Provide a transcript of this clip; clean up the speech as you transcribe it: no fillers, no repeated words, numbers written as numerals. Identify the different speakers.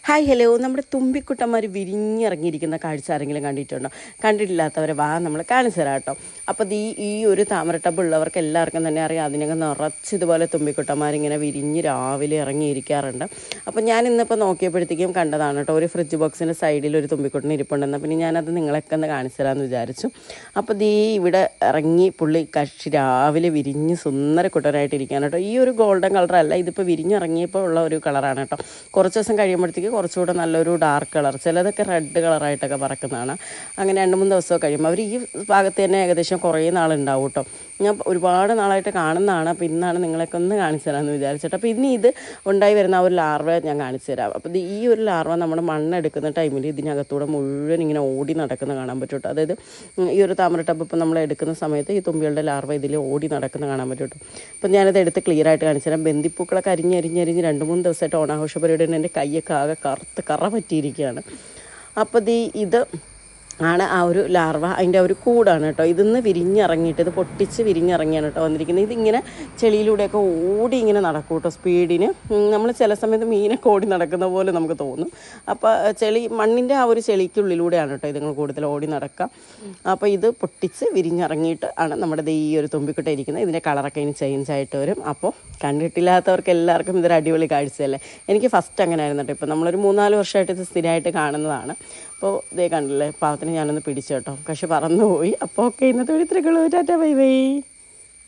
Speaker 1: Hi hello, നമ്മുടെ തുമ്പിക്കുട്ടന്മാർ വിരിഞ്ഞിറങ്ങിയിരിക്കുന്ന കാഴ്ച ആരെങ്കിലും കണ്ടിട്ടുണ്ടോ? കണ്ടിട്ടില്ലാത്തവരെ വാ നമ്മൾ കാണിച്ചു തരാം കേട്ടോ. അപ്പോൾ ഈ ഒരു താമര ടബ് ഉള്ളവർക്ക് എല്ലാവർക്കും തന്നെ അറിയാം, അതിനൊക്കെ നിറച്ച് ഇതുപോലെ തുമ്പിക്കുട്ടന്മാരിങ്ങനെ വിരിഞ്ഞ് രാവിലെ ഇറങ്ങിയിരിക്കാറുണ്ട്. അപ്പോൾ ഞാൻ ഇന്നിപ്പോൾ നോക്കിയപ്പോഴത്തേക്കും കണ്ടതാണ് കേട്ടോ, ഒരു ഫ്രിഡ്ജ് ബോക്സിൻ്റെ സൈഡിൽ ഒരു തുമ്പിക്കുട്ടൻ ഇരിപ്പുണ്ടെന്ന്. പിന്നെ ഞാനത് നിങ്ങളൊക്കെ ഒന്ന് കാണിച്ചു തരാമെന്ന് വിചാരിച്ചു. അപ്പോൾ ഇവിടെ ഇറങ്ങി പുള്ളി കക്ഷി രാവിലെ വിരിഞ്ഞ് സുന്ദര കുട്ടനായിട്ടിരിക്കുകയാണ് കേട്ടോ. ഈ ഒരു ഗോൾഡൻ കളറല്ല, ഇതിപ്പോൾ വിരിഞ്ഞിറങ്ങിയപ്പോൾ ഉള്ള ഒരു കളറാണ് കേട്ടോ. കുറച്ച് ദിവസം കഴിയുമ്പോഴത്തേക്ക് കുറച്ചുകൂടെ നല്ലൊരു ഡാർക്ക് കളർ, ചിലതൊക്കെ റെഡ് കളറായിട്ടൊക്കെ പറക്കുന്നതാണ്. അങ്ങനെ 2-3 ദിവസമൊക്കെ കഴിയുമ്പോൾ അവർ ഈ ഭാഗത്ത് തന്നെ ഏകദേശം കുറേ നാളുണ്ടാവും കേട്ടോ. ഞാൻ ഒരുപാട് നാളായിട്ട് കാണുന്നതാണ്. അപ്പോൾ ഇന്നാണ് നിങ്ങളൊക്കെ ഒന്ന് കാണിച്ചു തരാമെന്ന് വിചാരിച്ചിട്ട്. അപ്പോൾ ഇനി ഇത് ഉണ്ടായി വരുന്ന ആ ഒരു ലാർവ ഞാൻ കാണിച്ചു തരാം. അപ്പോൾ ഈ ഒരു ലാർവ നമ്മുടെ മണ്ണെടുക്കുന്ന ടൈമിൽ ഇതിനകത്തൂടെ മുഴുവൻ ഇങ്ങനെ ഓടി നടക്കുന്ന കാണാൻ പറ്റും കേട്ടോ. അതായത് ഈ ഒരു താമര ടബ് ഇപ്പം നമ്മൾ എടുക്കുന്ന സമയത്ത് ഈ തുമ്പികളുടെ ലാർവ ഇതിൽ ഓടി നടക്കുന്ന കാണാൻ പറ്റും കേട്ടോ. അപ്പം ഞാനത് എടുത്ത് ക്ലിയർ ആയിട്ട് കാണിച്ചു തരാം. ബന്ദിപ്പൂക്കളൊക്കെ അരിഞ്ഞ് 2-3 ദിവസമായിട്ട് ഓണാഘോഷ പരിപാടിയുടെ എൻ്റെ കൈയൊക്കെ ആകെ കറ പറ്റിയിരിക്കുകയാണ്. അപ്പോൾ ഇത് ആണ് ആ ഒരു ലാർവ, അതിൻ്റെ ഒരു കൂടാണ് കേട്ടോ. ഇതിന്ന് വിരിഞ്ഞിറങ്ങിയിട്ട് ഇത് പൊട്ടിച്ച് വിരിഞ്ഞിറങ്ങിയാണ് കേട്ടോ വന്നിരിക്കുന്നത്. ഇതിങ്ങനെ ചെളിയിലൂടെയൊക്കെ ഓടി ഇങ്ങനെ നടക്കും കേട്ടോ സ്പീഡിന്. നമ്മൾ ചില സമയത്ത് മീനൊക്കെ ഓടി നടക്കുന്ന പോലെ നമുക്ക് തോന്നും. അപ്പോൾ മണ്ണിൻ്റെ ആ ഒരു ചെളിക്കുള്ളിലൂടെയാണ് കേട്ടോ ഇതുങ്ങൾ കൂടുതൽ ഓടി നടക്കുക. അപ്പോൾ ഇത് പൊട്ടിച്ച് വിരിഞ്ഞിറങ്ങിയിട്ട് ആണ് നമ്മുടെ ഈ ഒരു തുമ്പിക്കുട്ട ഇരിക്കുന്നത്. ഇതിൻ്റെ കളറൊക്കെ ഇനി ചേഞ്ച് ആയിട്ട് വരും. അപ്പോൾ കണ്ടിട്ടില്ലാത്തവർക്ക് എല്ലാവർക്കും ഇതൊരു അടിപൊളി കാഴ്ചയല്ലേ. എനിക്ക് ഫസ്റ്റ് അങ്ങനെ ആയിരുന്നു കേട്ടോ. ഇപ്പോൾ നമ്മളൊരു 3-4 വർഷമായിട്ട് ഇത് സ്ഥിരമായിട്ട് കാണുന്നതാണ്. അപ്പോൾ ഇതേ കണ്ടില്ലേ, പാവത്തിന് ഞാനൊന്ന് പിടിച്ചു കേട്ടോ, പക്ഷെ പറന്നുപോയി. അപ്പോൾ ഓക്കെ, ഇന്നത്തെ ഒരു ഇത്രയ്ക്കുള്ളൂ. Tata, bye bye.